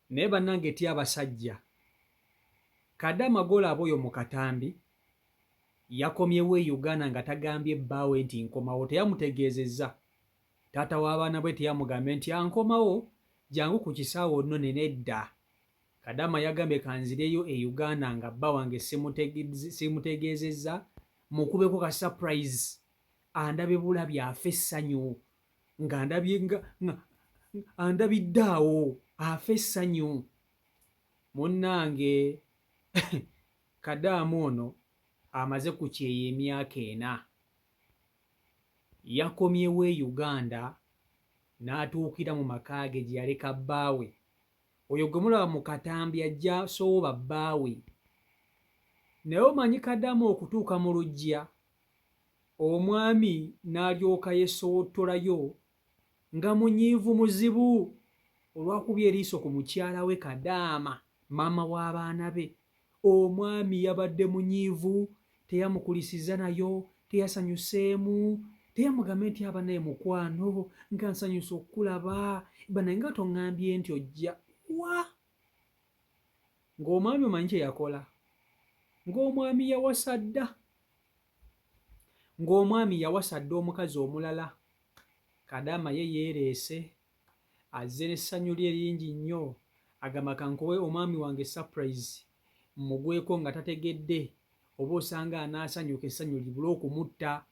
naye bannange tya abasajja Kadaama Golabo oyo mu katambi yakomyewo e Uganda nga tagambye bbaawe nti nkomawo, teyamutegeezezza. Taata w'abaana bwe teyamugambye nti ankomawo jangu ku kisaawe onnone, nedda. Kadaama yagambye kanzireyo e Uganda nga bba wange simutegeezezza, mukubeko ka surprise andabe bulabi afe essanyu andabidde awo afe essanyu. Munnange Kadaama ono amaze ku kyeya emyaka 4. Yakomyewo e Uganda n'atuukira mu maka ge gye yaleka bbaawe. Oyo gwe mulaba mu katambi ajja sooba bbaawe. Naye omanyi Kadaama okutuuka mu luggya, omwami n'alyoka yeesowotolayo nga munyiivu muzibu olwakubya eriiso ku mukyala we Kadaama, maama w'abaana be. Omwami yabadde munyiivu, teyamukulisiza nayo, teyasanyuseemu, teyamugambye nti aba naye mukwano nga nsanyusa okkulaba banaye nga toŋŋambye nti ojja wa. Ng'omwami omanyi kye yakola? Ng'omwami yawasa dda. Ng'omwami yawasa dda omukazi omulala. Kadaama ye yeereese, azze n'essanyu lye lingi nnyo, agamba kankowe omwami wange surprise, mmugweko nga tategedde, oba osanga anaasanyuka essanyu libule okumutta.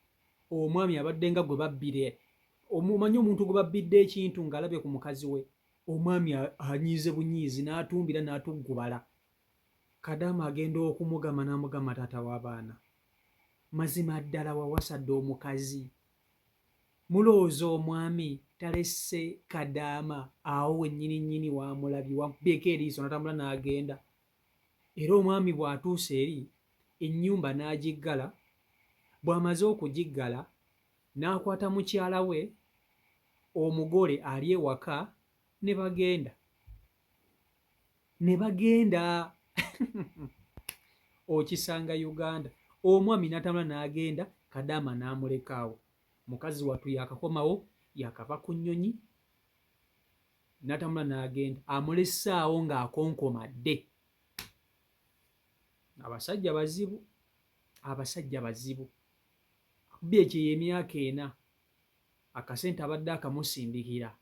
Omwami abadde nga gwe babbire. Omanyi omuntu gwe babbidde ekintu ng'alabye ku mukazi we, omwami anyiize bunyiizi n'atumbira n'atuggubala. Kadaama agenda okumugamba n'amugamba taata w'abaana, mazima ddala wawasa dda omukazi. Mulowooza omwami talesse Kadaama awo wennyini nnyini wamulabye, wamubyeko eriiso n'atambula n'agenda. Era omwami bw'atuuse eri ennyumba n'agiggala. Bw'amaze okugiggala n'akwata mukyala we omugole ali ewaka ne bagenda okisanga Uganda. Omwami n'atambula n'agenda, Kadaama n'amuleka awo. Mukazi wattu yaakakomawo, yaakava ku nnyonyi, n'atambula n'agenda, amulese awo ng'akonkomadde. Abasajja bazibu, abasajja bazibu. Akubye ekyeya emyaka 4, akasente abadde akamusindikira.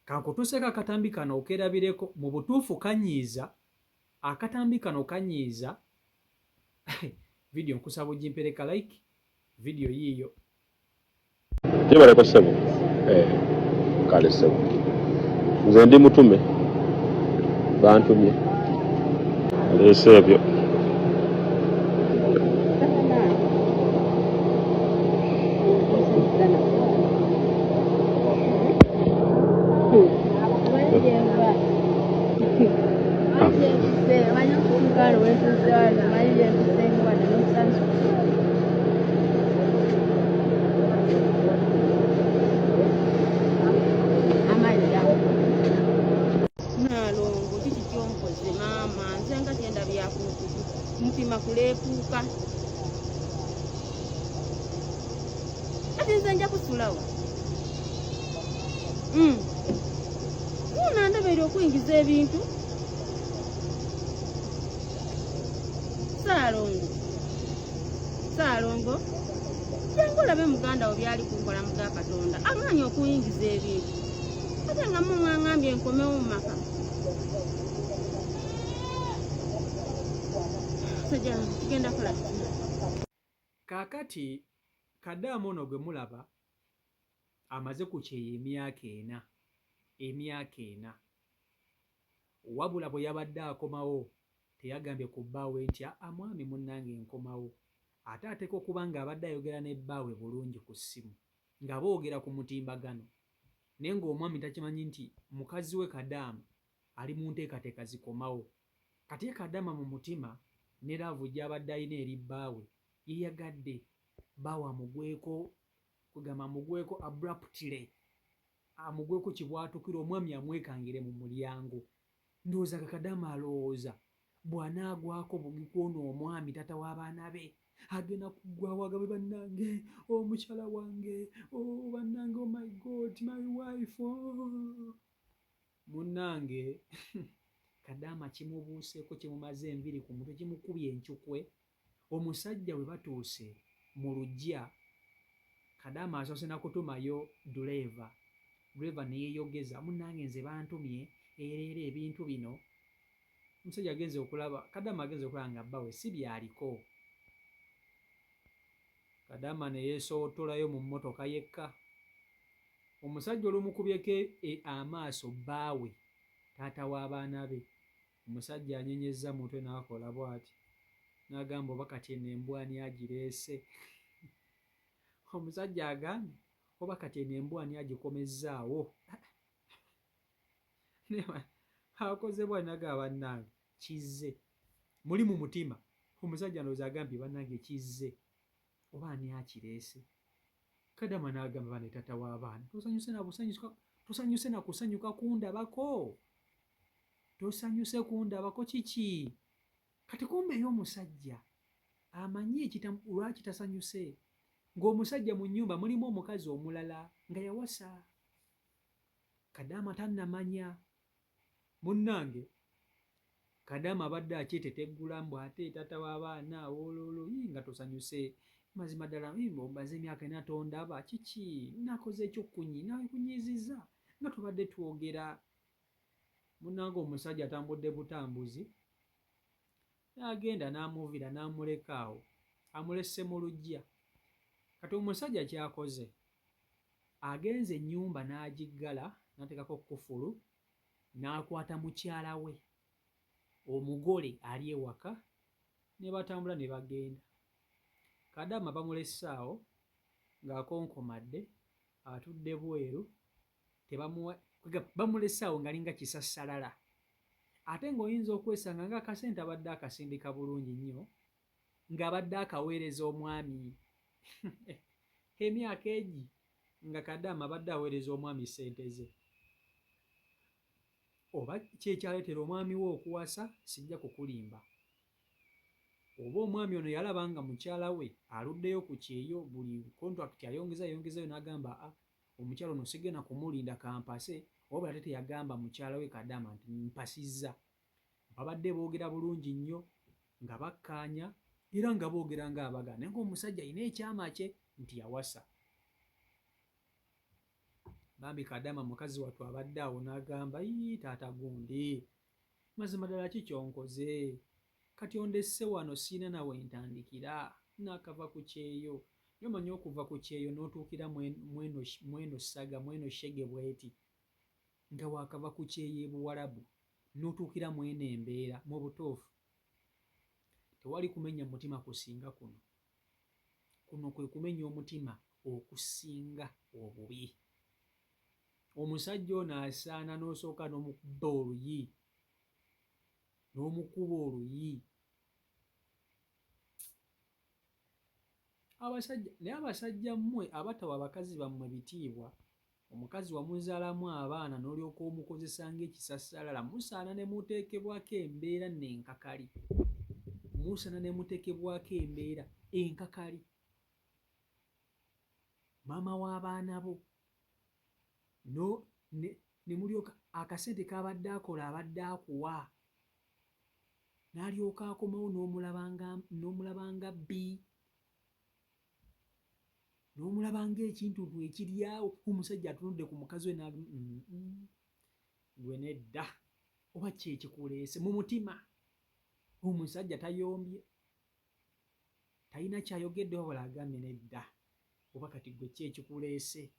Kankutuuseko akatambi kano okerabireko, mu butuufu kanyiiza, akatambi kano kanyiiza. Vidiyo nkusaba ogimpereka like, vidiyo yiiyo. Yebaleko ssebo, kale ssebo, nze ndi mutume, bantumye aleese ebyo. Mpima kuleekuuka ati nze nja kusulawo nandabere okuyingiza ebintu. Saalongo jangu olabe muganda wo byali kunkola mu ga Katonda, aŋŋanya okuyingiza ebintu ate nga mumwaŋŋambye nkomewo mu maka. Kaakati Kadaama ono gwe mulaba amaze ku kyeya emyaka 4. Wabula bwe yabadde akomawo teyagambye ku bbaawe nti mwami munnange nkomawo. Ate ateeka okuba ng'abadde ayogera ne bbaawe bulungi ku ssimu nga boogera ku mutimbagano, naye ng'omwami takimanyi nti mukazi we Kadaama ali mu nteekateeka zikomawo. Kati ye Kadaama mu mutima ne laavu gy'abadde alina eri bbaawe yeyagadde bbaawe amugweko abruptly, amugweko kibwatukira, omwami amwekangire mu mulyango. Ndowooza Kadaama alowooza bw'anaagwako bugi kw'ono omwami taata w'abaana be agenda kuggwawo agabe bannange, omukyala wange, bannange, oh my God, my wife. munnange Kadaama kimubuuseeko kimumaze enviri ku mutwe kimukubye enkyukwe. Omusajja bwe batuuse mu luggya, Kadaama asoose na kutumayo duleeva ne yeeyogeza, munnange nze bantumye era ebintu bino. Omusajja agenze okulaba, Kadaama agenze okulaba nga bbawe si byaliko. Kadaama ne yeesootolayo mu mmotoka yekka. Omusajja olumukubyeko amaaso bbaawe, taata w'abaana be. Omusajja anyenyezza mutwe n'akola bw'ati, n'agamba oba kati eno embwa ani agireese? Omusajja agambye oba kati eno embwa ani agikomezzaawo? Akoze bw'ati n'agamba bannange kizze. Muli mu mutima omusajja ndowooza agambye bannange kizze oba ani akireese? Kadaama n'agamba bane taata w'abaana tosanyuse na kusanyuka kundabako, tosanyuse kundabako kiki? Kati kumbeeyo omusajja amanyi lwaki tasanyuse, ng'omusajja mu nnyumba mulimu omukazi omulala nga yawasa. Kadaama tannamanya. Munnange Kadaama abadde akyeteteggula mbu ate taata w'abaana ololo nga tosanyuse. Mazima ddala omaze emyaka ena tondaba kiki? Nakoze ekyokunyi nakunyiizizza nga tubadde twogera. Munnange omusajja atambudde butambuzi n'agenda n'amuviira n'amuleka awo, amulesse mu luggya. Kati omusajja ky'akoze agenze ennyumba n'agiggala n'ateekako kkufulu n'akwata mukyala we omugole ali ewaka ne batambula ne bagenda. Kadaama bamulesse awo ng'akonkomadde atudde bweru, bamulesse awo ng'alinga kisassalala. Ate ng'oyinza okwesanga ng'akasente abadde akasindika bulungi nnyo ng'abadde akaweereza omwami. Emyaka egi nga Kadaama abadde aweereza omwami ssente ze. Oba kyekyaleetera omwami we okuwasa sijja kukulimba. Oba omwami ono yalaba nga mukyala we aluddeyo ku kyeyo, buli kontrakiti ayongezayo n'agamba omukyala ono sigenda kumulinda kampase, oba ate teyagamba mukyala we Kadaama nti mpasizza. Babadde boogera bulungi nnyo nga bakkaanya era nga boogera ng'abagana, naye ng'omusajja alina ekyama kye nti yawasa. Bambi Kadaama mukazi wattu abadde awo n'agamba, taata gundi, mazima ddala ki kyonkoze? Kati ondesse wano siina nawe ntandikira, naakava ku kyeyo. Nomanyi okuva ku kyeyo n'otuukira mweno ssaga, mweno shege bweti, nga waakava ku kyeyo e Buwarabu n'otuukira mweno embeera. Mu butuufu tewali kumenya mutima kusinga kuno. Kuno kwe kumenya omutima okusinga obubi. Omusajja ono asaana n'osooka n'omukuba oluyi, n'omukuba oluyi. Naye abasajja mmwe abatawa abakazi bammwe bitiibwa, omukazi wamuzaalamu abaana n'olyoka omukozesa ng'ekisassalala, musaana ne muteekebwako embeera n'enkakali. Musaana ne muteekebwako embeera enkakali. Maama w'abaana bo ne mulyoka akasente k'abadde akola abadde akuwa, n'alyoka akomawo n'omulaba nga bbi, n'omulaba ng'ekintu ekiryawo. Omusajja atunudde ku mukazi we gwe nedda. Oba ki ekikuleese mu mutima? Omusajja tayombye, talina kyayogedde wabula agambye nedda. Oba kati gwe ki ekikuleese?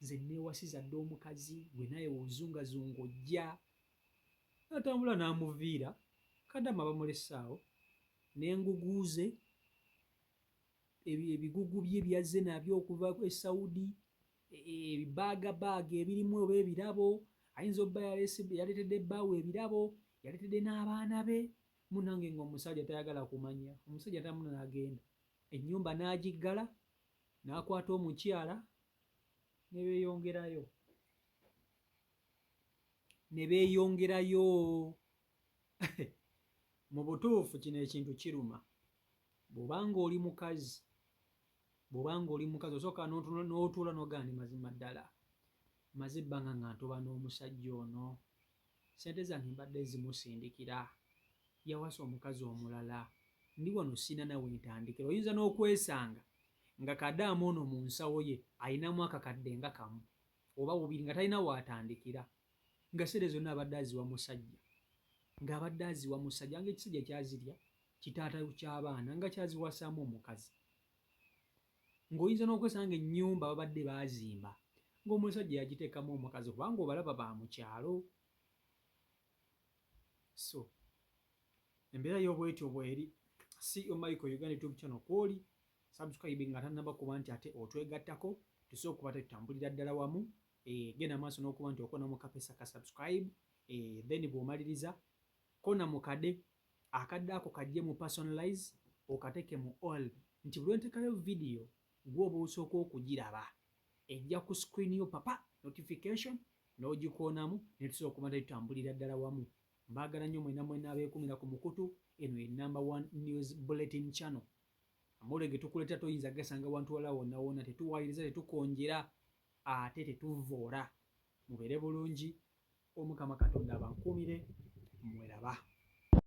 Nze neewasiza dde omukazi, gwe naye ozungazunga ojja. N'atambula n'amuviira. Kadaama bamulesse awo n'enguguuze, ebigugu bye byazze nabyo okuva e Saudi, ebibaagabaaga ebirimu oba ebirabo. Ayinza obba yaleetedde bbaawe ebirabo, yaleetedde n'abaana be. Munnange ng'omusajja tayagala kumanya. Omusajja tamuna n'agenda. Ennyumba n'agiggala, n'akwata omukyala ne beeyongerayo. Mu butuufu kino ekintu kiruma. Bw'obanga oli mukazi osooka n'otuula n'ogaana mazima ddala, maze ebbanga nga ntoba n'omusajja ono, sente zange mbadde zimusindikira, yawasa omukazi omulala, ndi wano sina nawe ntandikira. Oyinza n'okwesanga nga Kadaama ono mu nsawo ye ayinamu akakadde nga kamu oba bubiri nga talina waatandikira, nga sente zonna abadde aziwa musajja, ng'abadde aziwa musajja, nga ekisajja kyazirya kitaata ky'abaana nga kyaziwasaamu omukazi. Ng'oyinza n'okwesanga ennyumba babadde baazimba ng'omusajja yagiteekamu omukazi kubanga obalaba ba mu kyalo. So embeera y'obwetyo bweri. CEO Michael Uganda YouTube channel kwoli subscribe nga tannaba kuba nti ate otwegattako tusobola okuba tutambulira ddala wamu. Genda maaso n'okuba nti okona mu kapesa ka subscribe, then bw'omaliriza kona mu kade akadde ako kajje mu personalize okateeke mu all, nti buli lwentekayo video gw'oba osooka okugiraba ejja ku screen yo papa notification n'ogikoonamu ne tusobola okuba nti tutambulira ddala wamu. Mbaagala nnyo mwena abeekumira ku mukutu. Eno ye #1 news bulletin channel. Amawulire ge tukuleeta toyinza gasanga wantu wala wonna wonna, tetuwaayiriza, tetukonjera, ate tetuvoola. Mubeere bulungi, Omukama Katonda abankuumire, mweraba.